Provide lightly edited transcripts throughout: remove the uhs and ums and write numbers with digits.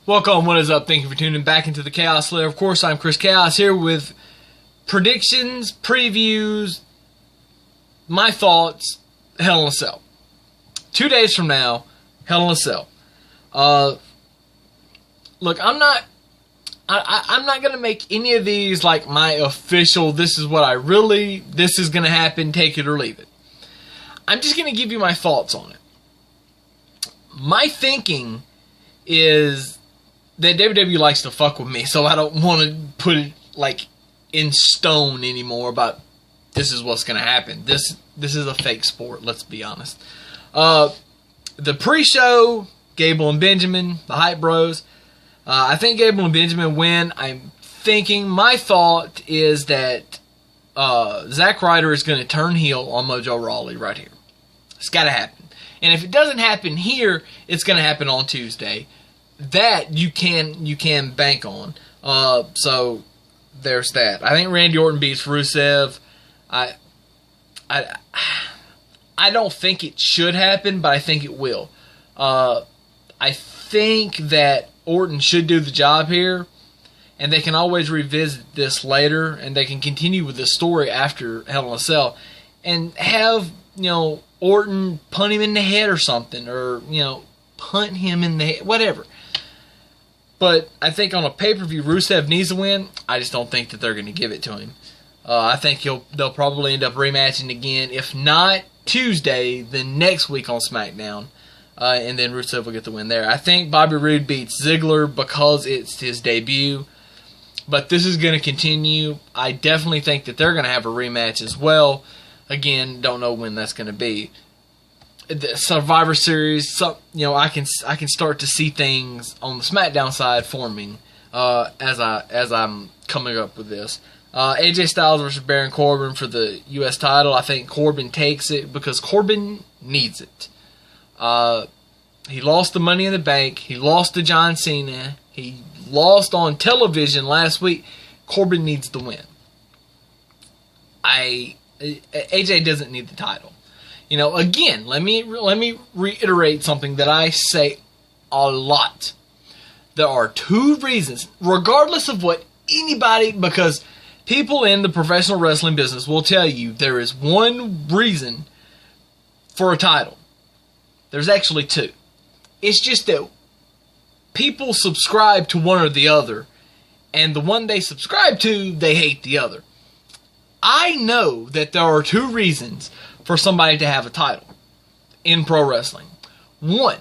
Welcome, what is up? Thank you for tuning back into the Chaos Slayer. Of course, I'm Chris Chaos here with predictions, previews, my thoughts, Hell in a Cell. 2 days from now, Hell in a Cell. Look, I'm not going to make any of these like my official, this is going to happen, take it or leave it. I'm just going to give you my thoughts on it. My thinking is that WWE likes to fuck with me, so I don't want to put it like in stone anymore about this is what's going to happen. This is a fake sport, let's be honest. The pre-show, Gable and Benjamin, the Hype Bros. I think Gable and Benjamin win. My thought is that Zack Ryder is going to turn heel on Mojo Rawley right here. It's got to happen. And if it doesn't happen here, it's going to happen on Tuesday. That you can bank on. So there's that. I think Randy Orton beats Rusev. I don't think it should happen, but I think it will. I think that Orton should do the job here, and they can always revisit this later, and they can continue with the story after Hell in a Cell, and have Orton punt him in the head or something, or punt him in the head, whatever. But I think on a pay-per-view, Rusev needs to win. I just don't think that they're going to give it to him. I think they'll probably end up rematching again. If not Tuesday, then next week on SmackDown. And then Rusev will get the win there. I think Bobby Roode beats Ziggler because it's his debut. But this is going to continue. I definitely think that they're going to have a rematch as well. Again, don't know when that's going to be. The Survivor Series, I can start to see things on the SmackDown side forming as I'm coming up with this. AJ Styles versus Baron Corbin for the U.S. title. I think Corbin takes it because Corbin needs it. He lost the Money in the Bank. He lost to John Cena. He lost on television last week. Corbin needs the win. AJ doesn't need the title. Again, let me reiterate something that I say a lot. There are two reasons, regardless of what anybody, because people in the professional wrestling business will tell you there is one reason for a title. There's actually two. It's just that people subscribe to one or the other, and the one they subscribe to, they hate the other. I know that there are two reasons for somebody to have a title in pro wrestling. One,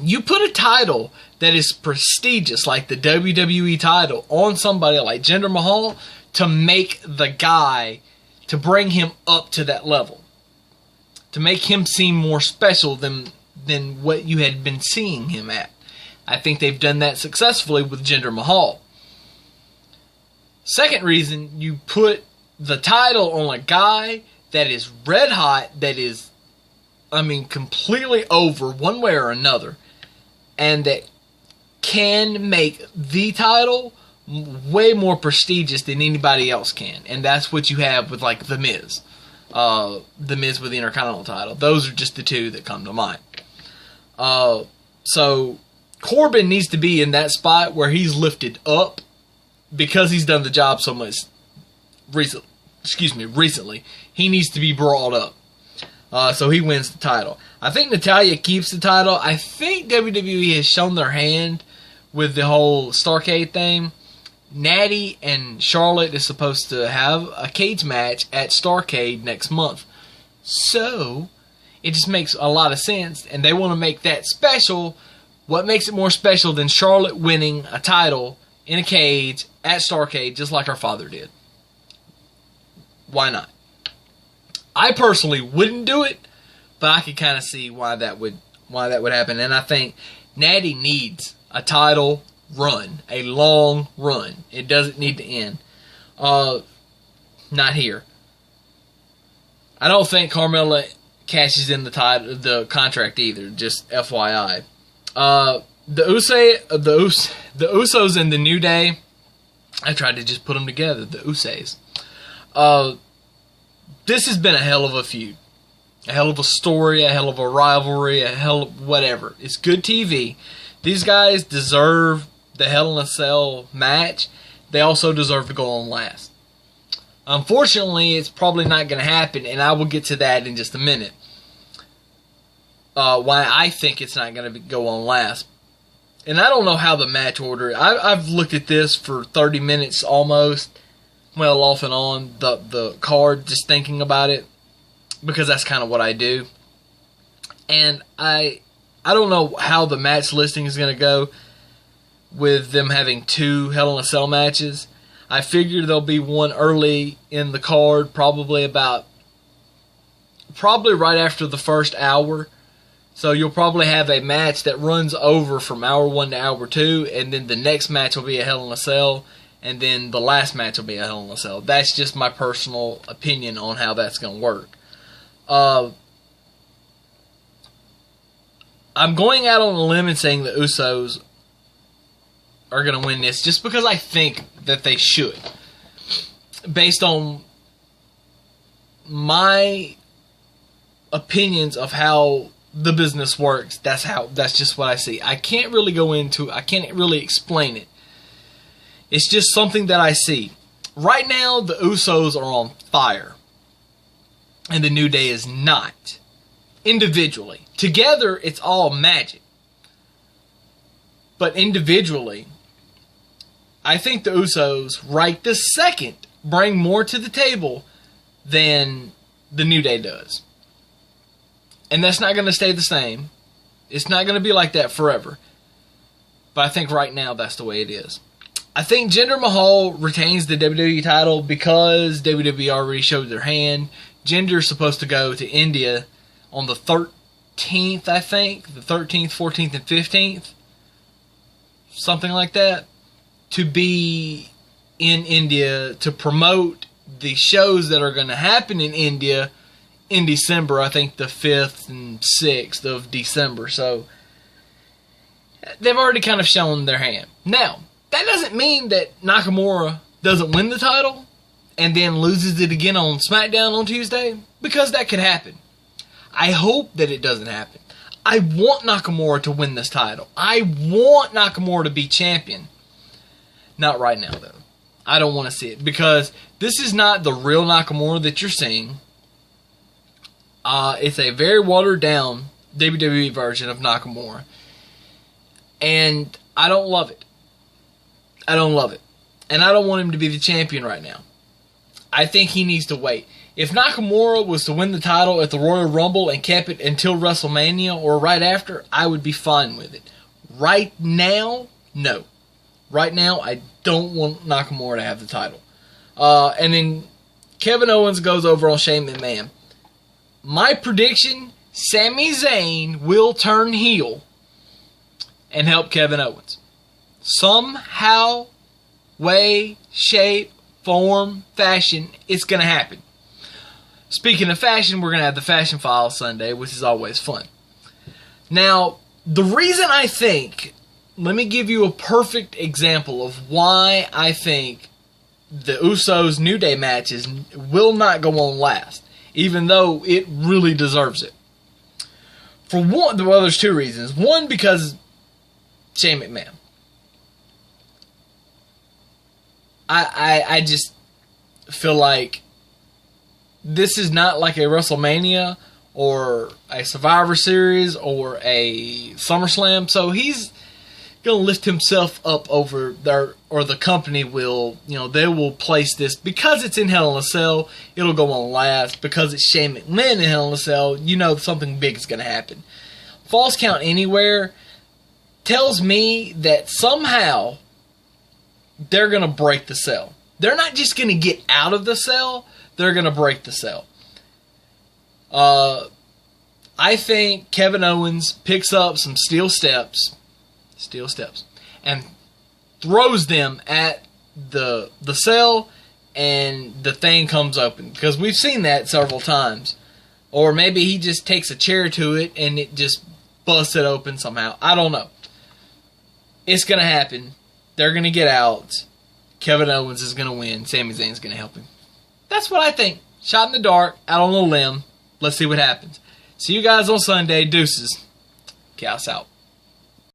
you put a title that is prestigious, like the WWE title, on somebody like Jinder Mahal to make the guy, to bring him up to that level. To make him seem more special than what you had been seeing him at. I think they've done that successfully with Jinder Mahal. Second reason, you put the title on a guy that is red hot, that is, completely over one way or another, and that can make the title way more prestigious than anybody else can. And that's what you have with, like, The Miz. The Miz with the Intercontinental title. Those are just the two that come to mind. So, Corbin needs to be in that spot where he's lifted up because he's done the job so much recently. He needs to be brought up. So he wins the title. I think Natalya keeps the title. I think WWE has shown their hand with the whole Starrcade thing. Natty and Charlotte is supposed to have a cage match at Starrcade next month. So, it just makes a lot of sense, and they want to make that special. What makes it more special than Charlotte winning a title in a cage at Starrcade just like her father did? Why not? I personally wouldn't do it, but I could kind of see why that would happen. And I think Natty needs a title run, a long run. It doesn't need to end. Not here. I don't think Carmella cashes in the contract either. Just FYI. The Usos and the New Day. I tried to just put them together. The Usos. This has been a hell of a feud. A hell of a story, a hell of a rivalry, a hell of whatever. It's good TV. These guys deserve the Hell in a Cell match. They also deserve to go on last. Unfortunately, it's probably not going to happen, and I will get to that in just a minute. Why I think it's not going to go on last. And I don't know how the match order... I've looked at this for 30 minutes almost. Well, off and on the card, just thinking about it. Because that's kind of what I do. And I don't know how the match listing is going to go with them having 2 Hell in a Cell matches. I figure there'll be one early in the card, probably right after the first hour. So you'll probably have a match that runs over from hour 1 to hour 2, and then the next match will be a Hell in a Cell, and then the last match will be a Hell in a Cell. That's just my personal opinion on how that's going to work. I'm going out on a limb and saying the Usos are going to win this just because I think that they should. Based on my opinions of how the business works, that's just what I see. I can't really explain it. It's just something that I see. Right now, the Usos are on fire. And the New Day is not. Individually. Together, it's all magic. But individually, I think the Usos, right this second, bring more to the table than the New Day does. And that's not going to stay the same. It's not going to be like that forever. But I think right now that's the way it is. I think Jinder Mahal retains the WWE title because WWE already showed their hand. Jinder's supposed to go to India on the 13th, I think. The 13th, 14th, and 15th. Something like that. To be in India to promote the shows that are going to happen in India in December. I think the 5th and 6th of December. So they've already kind of shown their hand. Now, that doesn't mean that Nakamura doesn't win the title and then loses it again on SmackDown on Tuesday, because that could happen. I hope that it doesn't happen. I want Nakamura to win this title. I want Nakamura to be champion. Not right now, though. I don't want to see it, because this is not the real Nakamura that you're seeing. It's a very watered-down WWE version of Nakamura. And I don't love it. I don't love it. And I don't want him to be the champion right now. I think he needs to wait. If Nakamura was to win the title at the Royal Rumble and kept it until WrestleMania or right after, I would be fine with it. Right now, no. Right now, I don't want Nakamura to have the title. And then Kevin Owens goes over on Shane McMahon. My prediction, Sami Zayn will turn heel and help Kevin Owens. Somehow, way, shape, form, fashion, it's going to happen. Speaking of fashion, we're going to have the Fashion File Sunday, which is always fun. Now, the reason I think, let me give you a perfect example of why I think the Usos New Day matches will not go on last, even though it really deserves it. For one, well, there's 2 reasons. One, because Shane McMahon. I just feel like this is not like a WrestleMania or a Survivor Series or a SummerSlam. So he's going to lift himself up over there, or the company will, they will place this, because it's in Hell in a Cell, it'll go on last. Because it's Shane McMahon in Hell in a Cell, something big is going to happen. False Count Anywhere tells me that somehow they're going to break the cell. They're not just going to get out of the cell, they're going to break the cell. I think Kevin Owens picks up some steel steps, and throws them at the cell, and the thing comes open. Because we've seen that several times. Or maybe he just takes a chair to it, and it just busts it open somehow. I don't know. It's going to happen. They're going to get out. Kevin Owens is going to win. Sami Zayn's going to help him. That's what I think. Shot in the dark, out on a limb. Let's see what happens. See you guys on Sunday. Deuces. Chaos out.